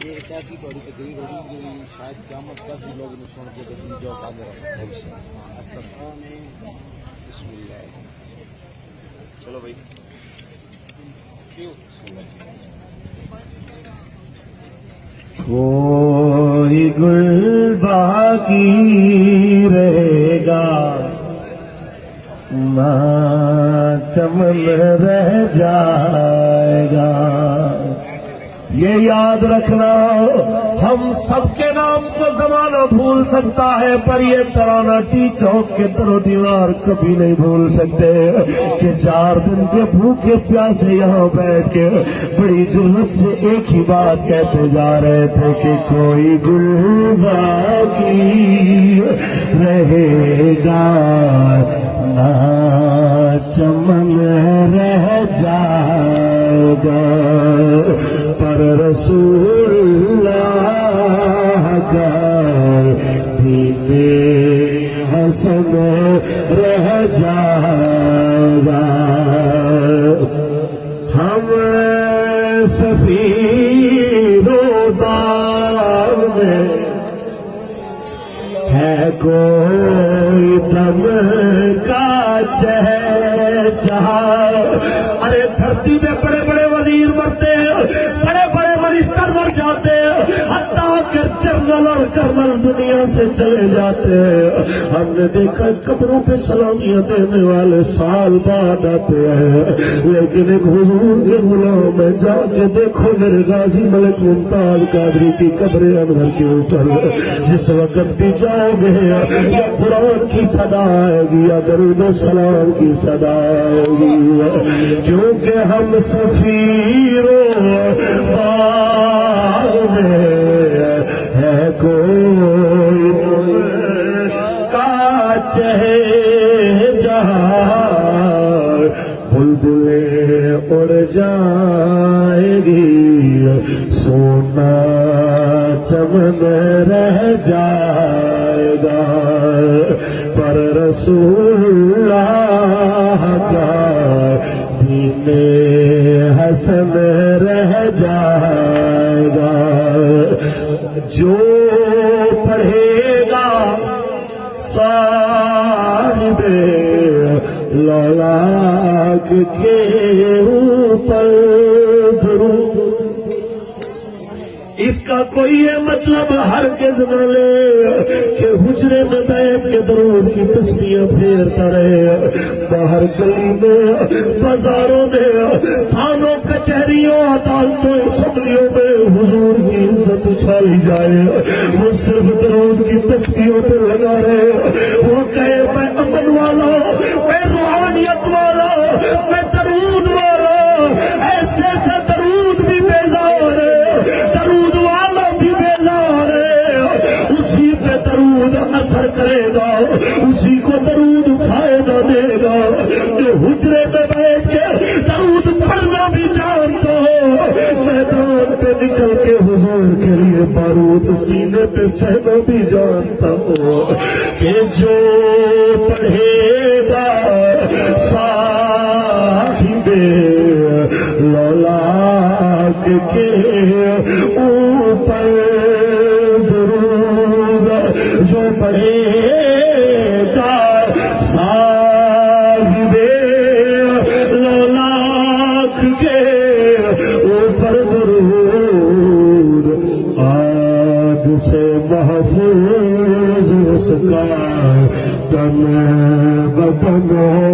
یہ ایک ایسی تھوڑی تقریر ہوگی جو شاید قیامت تک بھی لوگ نے سن کے جو قادر بسم اللہ چلو بھائی کوئی گل باقی رہے گا نہ چمن رہ جائے گا. یہ یاد رکھنا ہم سب کے نام کو زمانہ بھول سکتا ہے پر یہ ترانہ ٹی چوک کے در و دیوار کبھی نہیں بھول سکتے کہ 4 دن کے بھوکے پیاسے یہاں بیٹھ کے بڑی جرأت سے ایک ہی بات کہتے جا رہے تھے کہ کوئی گل باقی رہے گا نہ چمن رہ جائے گا پر رسول اللہ کا دین حسن رہ جائے گا. ہم سفیروں دار میں ہے کوئی دم کا چہچہا. ارے دھرتی میں بڑے بڑے وزیر مرتے ہیں, بڑے بڑے منسٹر مر جاتے ہیں, حتیٰ کہ جنرل اور کرنل دنیا سے چلے جاتے ہیں. ہم نے دیکھا قبروں پہ سلامیاں دینے والے سال بعد آتے ہیں, لیکن ایک حضور کے غلام ہے, جا کے دیکھو میرے غازی ملک ممتاز قادری کی قبر انور کے اوپر جس وقت بھی جاؤ گے یا قرآن کی صدا آئے گی یا درود و سلام کی صدا آئے گی, کیونکہ ہم سفیروں میں ہے کوئی کا جہاں بلبلیں اڑ جائے گی سونا چمن رہ جائے گا پر رسول اللہ کا دین حسن رہ جائے گا. جو پڑھے گا صاحب لولاک کے اوپر درود, اس کا کوئی یہ مطلب ہرگز نہ لے کہ حجرے میں بیٹھ کے درود کی تسبیحیں پھیرتا رہے, باہر گلی میں بازاروں میں تھانوں کچہریوں عدالتوں اسمبلیوں میں حضور کی عزت اچھالی جائے, وہ صرف درود کی تسبیحوں پہ لگا رہے, وہ کہے میں امن والا, میں روحانیت والا, میں درود والا. ایسے ایسے درود بھی بیزار ہے, درود والا بھی بیزار ہے, اسی پہ درود اثر کرے گا, اسی کو درود فائدہ دے گا. کہ حجرے میں بیٹھ کے درود پڑھنا بھی جانتا ہو, میدان پہ نکل کے حضور کے لیے بارود سینے پہ سہنا بھی جانتا ہو, کہ جو پڑھے گا صاحب لولاک کے اوپر درود, جو پڑھے گا صاحب لولاک کے اوپر درود, آگ سے محفوظ اس کا تن بدن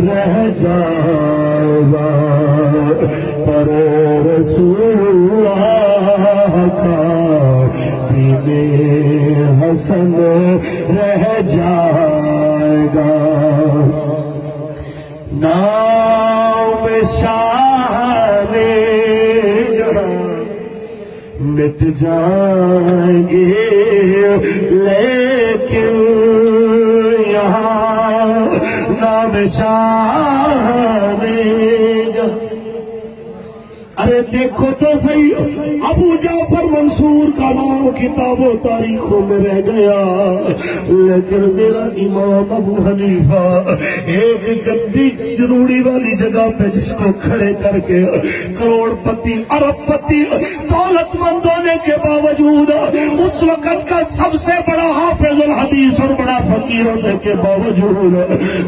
رہ جائے گا پر رسول اللہ کا دین حسن رہ جائے گا. نام شاہ جہاں مٹ جائیں گے لیکن یہاں نام شاہ ارے دیکھو تو صحیح، ابو جعفر منصور کا نام کتاب و تاریخوں میں رہ گیا، لیکن میرا امام ابو حنیفہ ایک گندی سروڑی والی جگہ پہ جس کو کھڑے کر کے کروڑ پتی ارب پتی دولت مند ہونے کے باوجود اس وقت کا سب سے بڑا حافظ الحدیث اور بڑا فقیر ہونے کے باوجود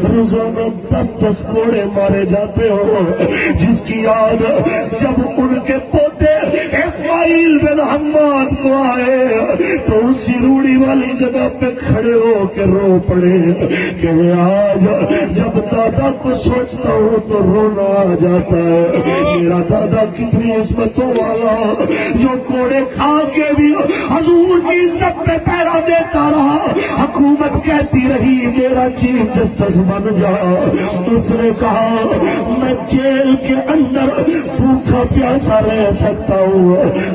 روزانہ 10 کوڑے مارے جاتے ہو، جس کی یاد جب ان کے پوتے اسماعیل بن حماد کو آئے تو اسی روڑی والی جگہ پہ کھڑے ہو کے رو پڑے کہ آج جب دادا کو سوچتا ہوں تو رونا آ جاتا ہے، میرا دادا کتنی عظمتوں والا جو کوڑے کھا کے بھی حضور کی عزت پہ پہرا دیتا رہا، حکومت کہتی رہی میرا چیف جسٹس بن جا، اس نے کہا میں جیل کے اندر بھوکا پیاسا رہ سکتا ہوں،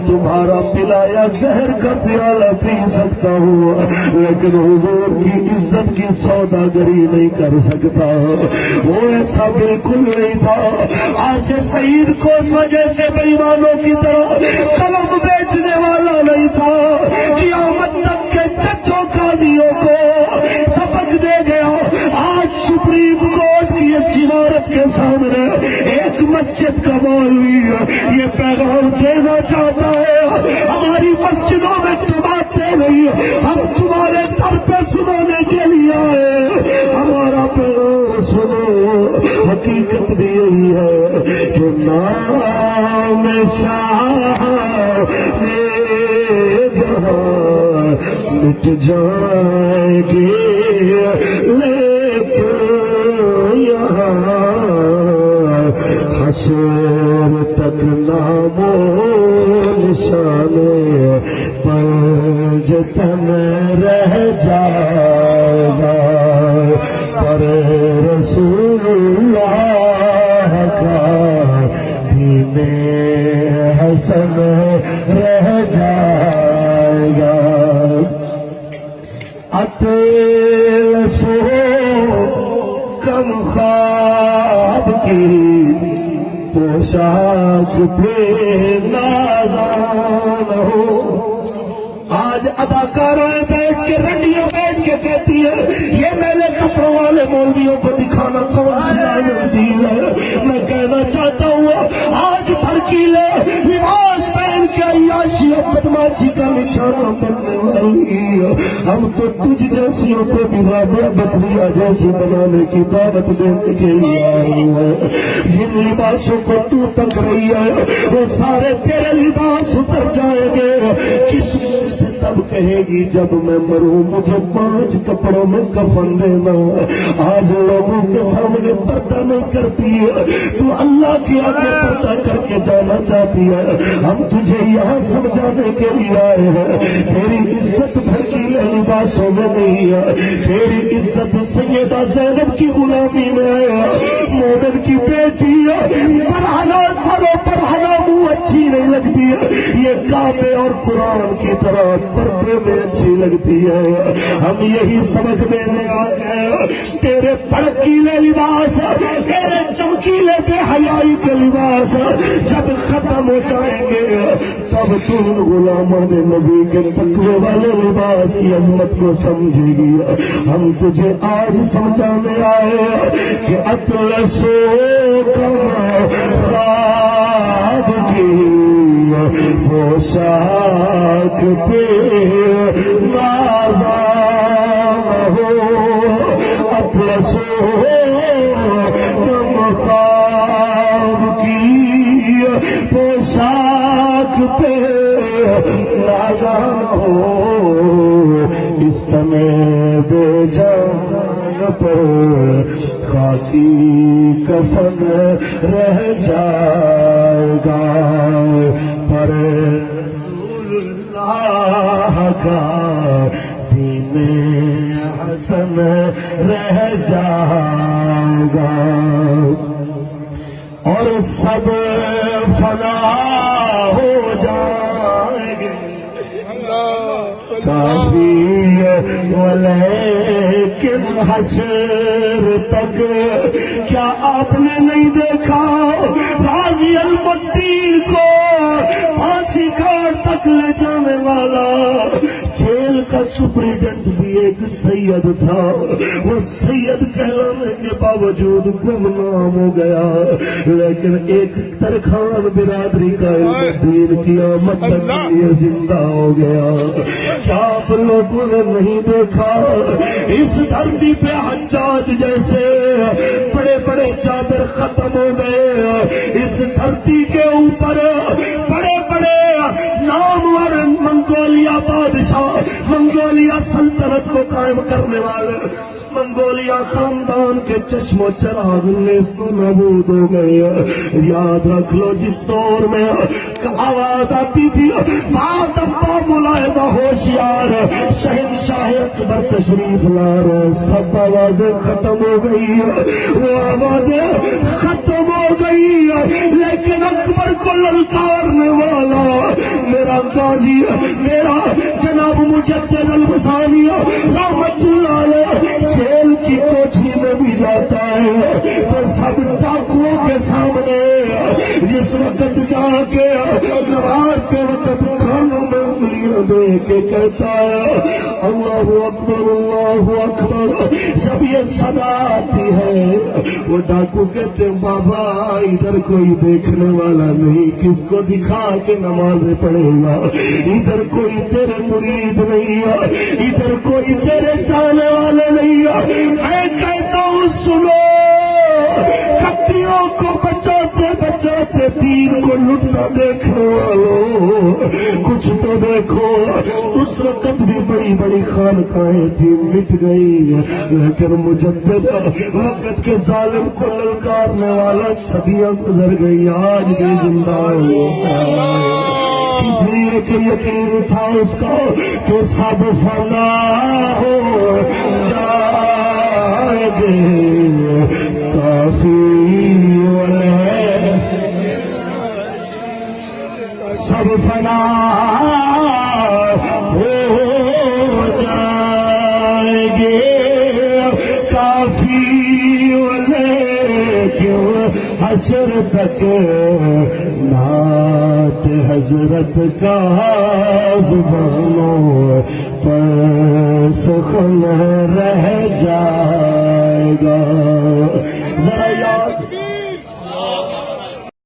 تمہارا پلایا زہر کا پیالہ پی سکتا ہوں، لیکن حضور کی عزت کی سوداگری نہیں کر سکتا۔ وہ ایسا بالکل نہیں تھا، آصف سعید کو جیسے بے ایمانوں کی طرح قلم بیچنے والا نہیں تھا، قیامت تک کے ججوں قاضیوں کو سبق دے گیا۔ آج سپریم کورٹ کی اس عمارت کے سامنے ایک مسجد کا مولوی یہ پیغام دینا چاہتا ہے، ہماری مسجدوں میں تم آتے نہیں، ہم تمہارے در پہ سنانے کے لیے آئے، ہمارا پیغام سنو۔ حقیقت بھی یہی ہے کہ نام شاہ جہاں مٹ جائے گی، لیکن یہاں حشر تک نام و نشان پنجتن رہ جائے گا، پر رسول اللہ کا دین حسن رہ جائے گا۔ اتل سو کم خواب کی پوشاک پہ نازان ہو، آج اداکاریں بیٹھ کے رنڈیاں بیٹھ کے کہتی ہے یہ میلے کپڑوں والے مولویوں کو دکھانا کون سی عالم چیز ہے۔ میں کہنا چاہتا ہوں آج بھڑکیلے لباس پہن کے عیاشی اور بدماشی کا نشانہ بننے والی ہم تو تجھ جیسیوں کو بھی رابعہ بصریہ جیسی بنانے کی دعوت دینے کے لیے آئے ہیں۔ جن لباسوں کو تو تک رہی ہے وہ سارے تیرے لباس اتر جائیں گے، کس سے تب کہے گی جب میں مروں مجھے 5 کپڑوں میں کفن دینا۔ آج لوگوں کے سامنے پردہ نہیں کرتی ہے، تو اللہ کے آگے پردہ کر کے جانا چاہتی ہے۔ ہم تجھے یہاں سمجھانے کے لیے آئے ہیں، تیری عزت بھڑکیلے لباسوں میں نہیں ہے، تیری عزت سیدہ زینب کی غلامی میں ہے، مومن کی بیٹی ہے، پرہنا سروں پرہنا منہ اچھی نہیں لگتی ہے، یہ کعبے اور قرآن کی طرح پردے میں اچھی لگتی ہے۔ ہم یہی سمجھ میں آئے ہیں تیرے بھڑکیلے لباس، تیرے چمکیلے بے حیائی کے لباس جب ختم ہو جائیں گے تب تم غلاموں نے نبی کے تقوی والے لباس کی عظمت کو سمجھے گی۔ ہم تجھے آج سمجھانے آئے کہ اطلسو خواب کی پوشاک پہ نازان ہو، اطلسو خواب کی پوشاک پہ نازان ہو، اس میں بے جان پر خاکی کفن رہ جائے گا، پر رسول اللہ کا دین حسن رہ جائے گا، اور سب فنا ہو جائیں گے۔ کافی ولیکن حشر تک کیا آپ نے نہیں دیکھا غازی المدین کو سپریڈنٹ بھی ایک سید تھا، وہ سید کہلانے کے باوجود گمنام ہو گیا، لیکن ایک ترخان برادری کا دین قیامت تک کے لیے زندہ ہو گیا۔ کیا آپ لوگوں نے نہیں دیکھا اس دھرتی پہ حجاج جیسے بڑے بڑے جابر ختم ہو گئے، اس دھرتی کے اوپر بڑے بڑے نامور منگولیا بادشاہ، منگولیا سلطنت کو قائم کرنے والے منگولیا خاندان کے چشم و چراغ نیست و نابود ہو گئے۔ یاد رکھ لو جس دور میں آواز آتی تھی بات ابا ملاحظہ ہوشیار شہنشاہ اکبر تشریف لارو، سب آوازیں ختم ہو گئی، وہ آوازیں ختم ہو گئی، لیکن اکبر کو للکارنے والا میرا قاضی، میرا جناب مجدد الفسانی رحمت اللہ علیہ جیل کی کوٹھی میں بھی جاتا ہے تو سب ڈاکوؤں کے سامنے جس وقت جا کے نماز کے وقت کھانوں میں انگلیاں دے کے کہتا ہے اللہ اکبر اللہ اکبر، جب یہ صدا آتی ہے وہ ڈاکو کہتے ہیں بابا ادھر کوئی دیکھنے والا نہیں، کس کو دکھا کے نمازیں پڑھے گا، ادھر کوئی تیرے مرید نہیں ہے، ادھر کوئی تیرے چاہنے والے نہیں ہے۔ میں کہتا ہوں سنو، کٹیوں کو بچاتے بچاتے دین کو لٹتا دیکھنے والوں کچھ تو دیکھو، اس وقت بھی بڑی بڑی خانقاہیں تھی مٹ گئی، لیکن مجدد وقت کے ظالم کو للکارنے والا صدیاں گزر گئی، آج بھی زندہ ہے۔ اس لیے کہ یقین تھا اس کو کہ سب فنا ہو جائے گے، کافی ہے سب فنا ہو جائے گے، کافی کیوں حشر تک نعت حضرت کا زبانوں پر سخن ہے